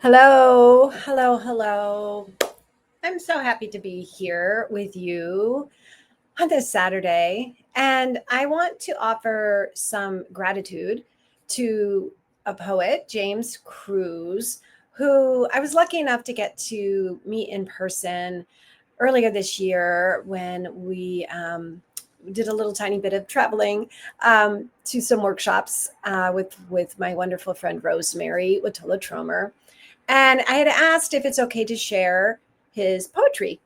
Hello, hello, hello. I'm so happy to be here with you on this Saturday. And I want to offer some gratitude to a poet, James Cruz, who I was lucky enough to get to meet in person earlier this year when we did a little tiny bit of traveling to some workshops with my wonderful friend Rosemary Watola Tromer. And I had asked if it's okay to share his poetry.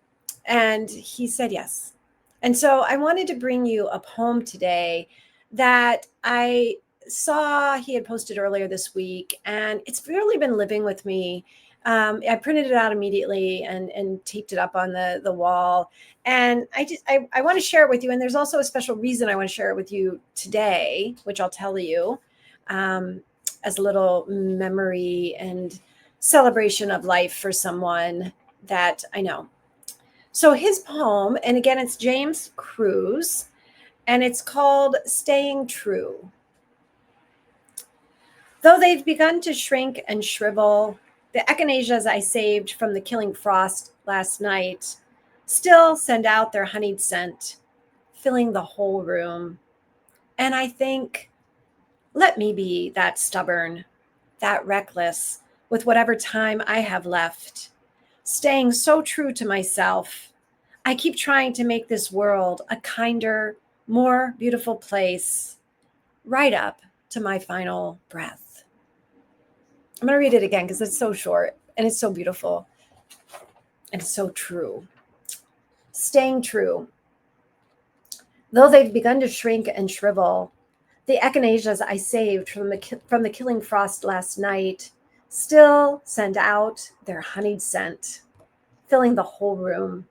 And he said yes. And so I wanted to bring you a poem today that I saw he had posted earlier this week. And it's really been living with me. I printed it out immediately and taped it up on the wall. And I want to share it with you. And there's also a special reason I want to share it with you today, which I'll tell you as a little memory and celebration of life for someone that I know. So his poem, and again, it's James Cruz, and it's called Staying True. Though they've begun to shrink and shrivel, the echinaceas I saved from the killing frost last night still send out their honeyed scent, filling the whole room. And I think, let me be that stubborn, that reckless, with whatever time I have left, staying so true to myself. I keep trying to make this world a kinder, more beautiful place, right up to my final breath. I'm going to read it again because it's so short and it's so beautiful and it's so true. Staying true. Though they've begun to shrink and shrivel, the echinacea I saved from the killing frost last night still send out their honeyed scent, filling the whole room.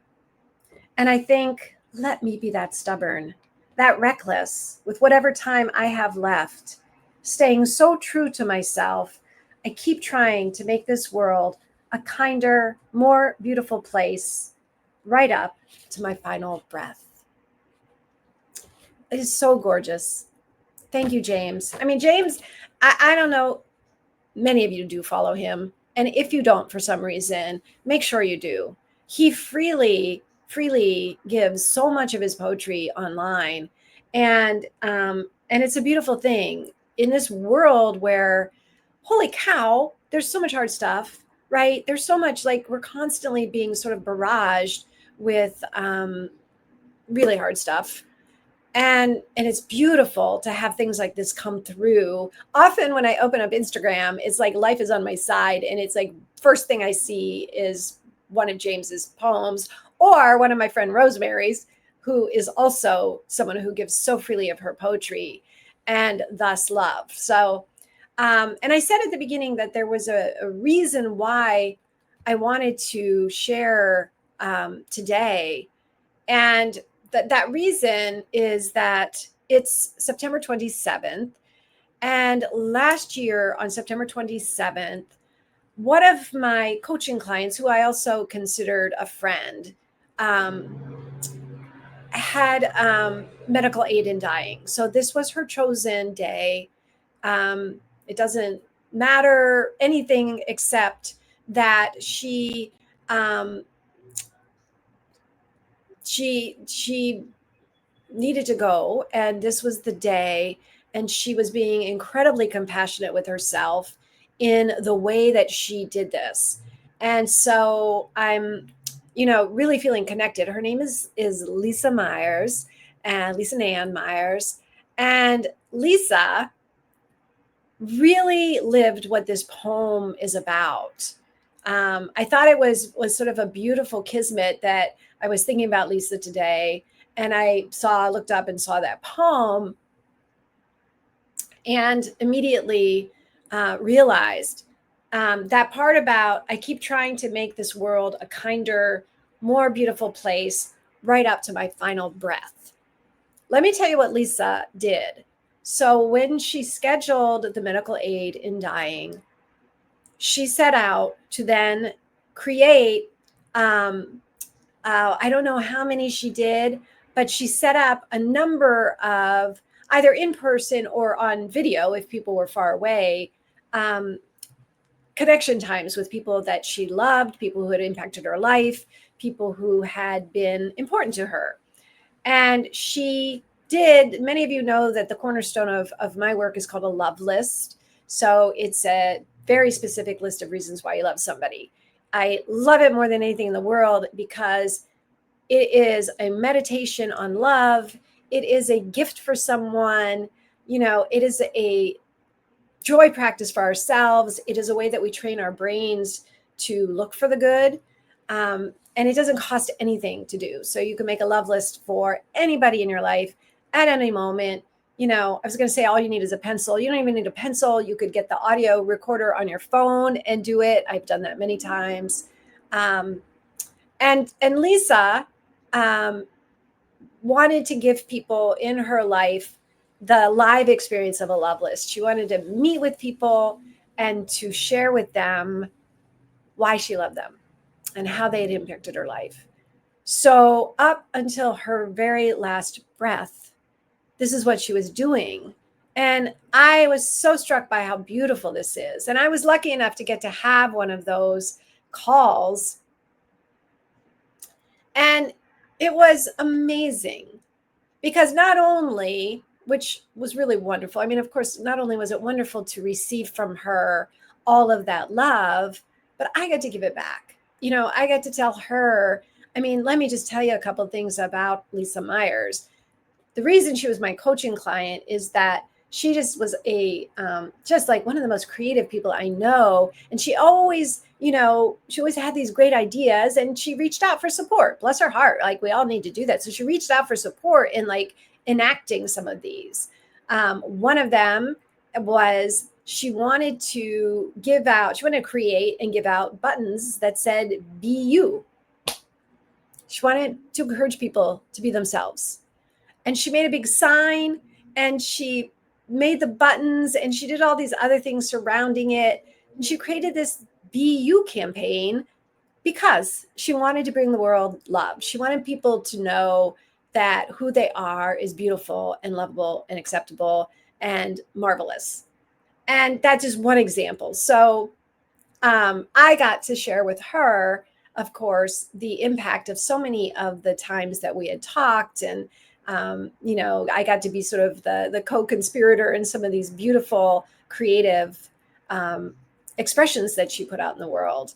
And I think, let me be that stubborn, that reckless, with whatever time I have left, staying so true to myself. I keep trying to make this world a kinder, more beautiful place, right up to my final breath. It is so gorgeous. Thank you, James. I mean, James, I don't know, many of you do follow him. And if you don't, for some reason, make sure you do. He freely gives so much of his poetry online. And it's a beautiful thing in this world where, holy cow, there's so much hard stuff, right? There's so much, like, we're constantly being sort of barraged with really hard stuff, and it's beautiful to have things like this come through. Often when I open up Instagram, it's like life is on my side, and it's like first thing I see is one of James's poems or one of my friend Rosemary's, who is also someone who gives so freely of her poetry and thus love. So and I said at the beginning that there was a reason why I wanted to share today. And that reason is that it's September 27th. And last year on September 27th, one of my coaching clients, who I also considered a friend, had medical aid in dying. So this was her chosen day. It doesn't matter anything except that um, she needed to go, and this was the day, and she was being incredibly compassionate with herself in the way that she did this. And so I'm really feeling connected. Her name is Lisa Myers, and Lisa Nan Myers. And Lisa really lived what this poem is about. I thought it was sort of a beautiful kismet that I was thinking about Lisa today, and I looked up and saw that poem, and immediately realized that part about I keep trying to make this world a kinder, more beautiful place, right up to my final breath. Let me tell you what Lisa did. So when she scheduled the medical aid in dying, she set out to then create, I don't know how many she did, but she set up a number of, either in person or on video if people were far away, connection times with people that she loved, people who had impacted her life, people who had been important to her. And she did, many of you know that the cornerstone of my work is called a love list. So it's a very specific list of reasons why you love somebody. I love it more than anything in the world because it is a meditation on love. It is a gift for someone. It is a joy practice for ourselves. It is a way that we train our brains to look for the good. And it doesn't cost anything to do. So you can make a love list for anybody in your life at any moment. I was going to say all you need is a pencil. You don't even need a pencil. You could get the audio recorder on your phone and do it. I've done that many times. And Lisa wanted to give people in her life the live experience of a love list. She wanted to meet with people and to share with them why she loved them and how they had impacted her life. So up until her very last breath, this is what she was doing. And I was so struck by how beautiful this is. And I was lucky enough to get to have one of those calls. And it was amazing because not only, which was really wonderful. I mean, of course, not only was it wonderful to receive from her all of that love, but I got to give it back. I got to tell her, let me just tell you a couple of things about Lisa Myers. The reason she was my coaching client is that she just was just like one of the most creative people I know. And she always, she always had these great ideas and she reached out for support. Bless her heart. Like we all need to do that. So she reached out for support in like enacting some of these. One of them was she wanted to create and give out buttons that said, be you. She wanted to encourage people to be themselves. And she made a big sign and she made the buttons and she did all these other things surrounding it. And she created this Be You campaign because she wanted to bring the world love. She wanted people to know that who they are is beautiful and lovable and acceptable and marvelous. And that's just one example. So I got to share with her, of course, the impact of so many of the times that we had talked. And I got to be sort of the co-conspirator in some of these beautiful, creative expressions that she put out in the world.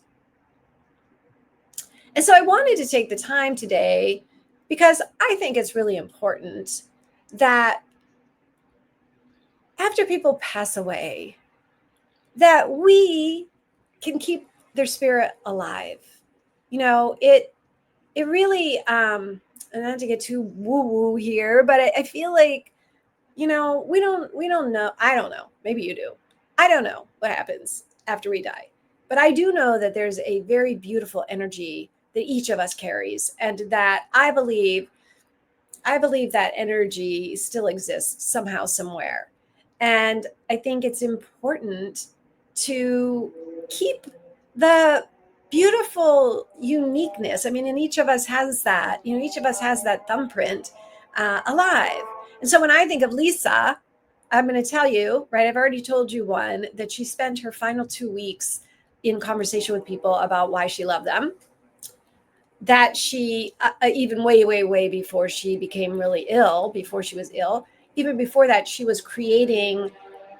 And so I wanted to take the time today because I think it's really important that after people pass away, that we can keep their spirit alive. It really, and not to get too woo-woo here, but I feel like, we don't know. I don't know. Maybe you do. I don't know what happens after we die. But I do know that there's a very beautiful energy that each of us carries. And that I believe that energy still exists somehow, somewhere. And I think it's important to keep the beautiful uniqueness. And each of us has that, each of us has that thumbprint alive. And so when I think of Lisa, I'm going to tell you, right? I've already told you one, that she spent her final 2 weeks in conversation with people about why she loved them. That she, even way, way, way before she became really ill, before she was ill, even before that, she was creating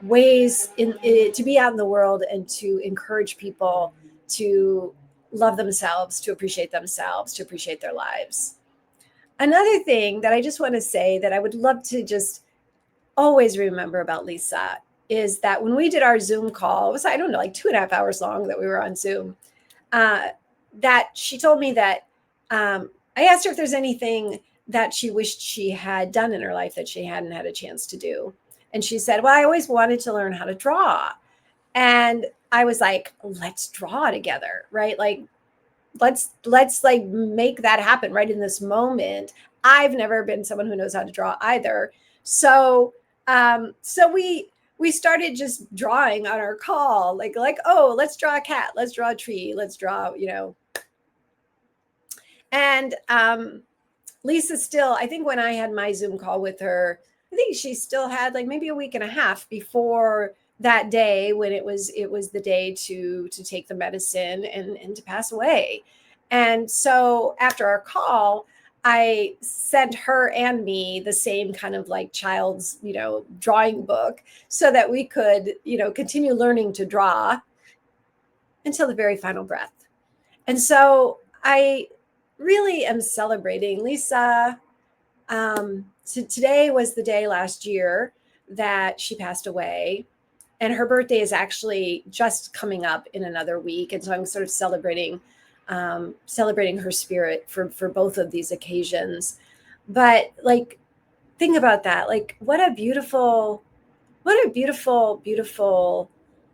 ways to be out in the world and to encourage people to love themselves, to appreciate their lives. Another thing that I just want to say that I would love to just always remember about Lisa is that when we did our Zoom call, it was, I don't know, like 2.5 hours long that we were on Zoom, that she told me that I asked her if there's anything that she wished she had done in her life that she hadn't had a chance to do. And she said, well, I always wanted to learn how to draw. And I was like, let's draw together, right? Like, let's like make that happen right in this moment. I've never been someone who knows how to draw either. So we started just drawing on our call, like, oh, let's draw a cat, let's draw a tree, let's draw, And Lisa still, I think when I had my Zoom call with her, I think she still had like maybe a week and a half before that day when it was the day to take the medicine and to pass away. And so after our call, I sent her and me the same kind of like child's, drawing book so that we could, continue learning to draw until the very final breath. And so I really am celebrating Lisa. So today was the day last year that she passed away, and her birthday is actually just coming up in another week. And so I'm sort of celebrating her spirit for both of these occasions. But like, think about that. Like, what a beautiful, beautiful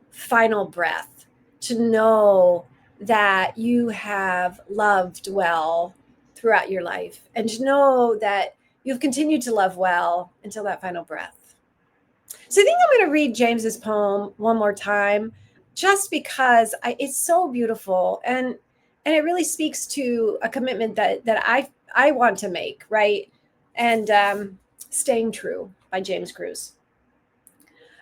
final breath to know that you have loved well throughout your life, and to know that you've continued to love well until that final breath. So I think I'm going to read James's poem one more time, just because it's so beautiful, and it really speaks to a commitment that I want to make, right? And Staying True by James Cruz.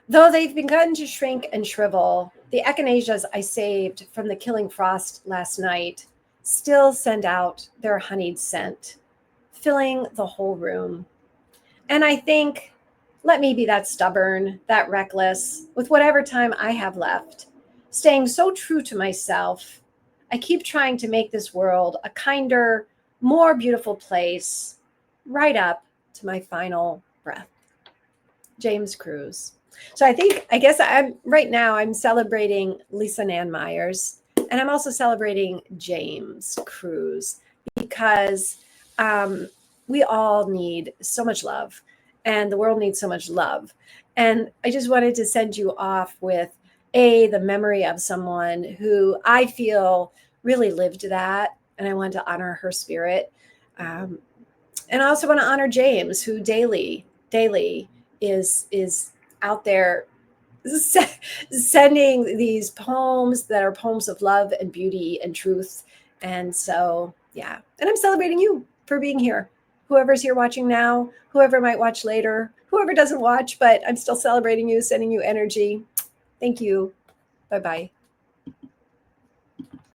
Though they've begun to shrink and shrivel, the echinaceas I saved from the killing frost last night still send out their honeyed scent, filling the whole room. And I think, let me be that stubborn, that reckless, with whatever time I have left, staying so true to myself. I keep trying to make this world a kinder, more beautiful place, right up to my final breath. James Cruz. So I guess I'm celebrating Lisa Nan Myers, and I'm also celebrating James Cruz, because we all need so much love, and the world needs so much love. And I just wanted to send you off with the memory of someone who I feel really lived that, and I want to honor her spirit. And I also want to honor James, who daily is out there sending these poems that are poems of love and beauty and truth. And so, yeah. And I'm celebrating you for being here. Whoever's here watching now, whoever might watch later, whoever doesn't watch, but I'm still celebrating you, sending you energy. Thank you. Bye-bye.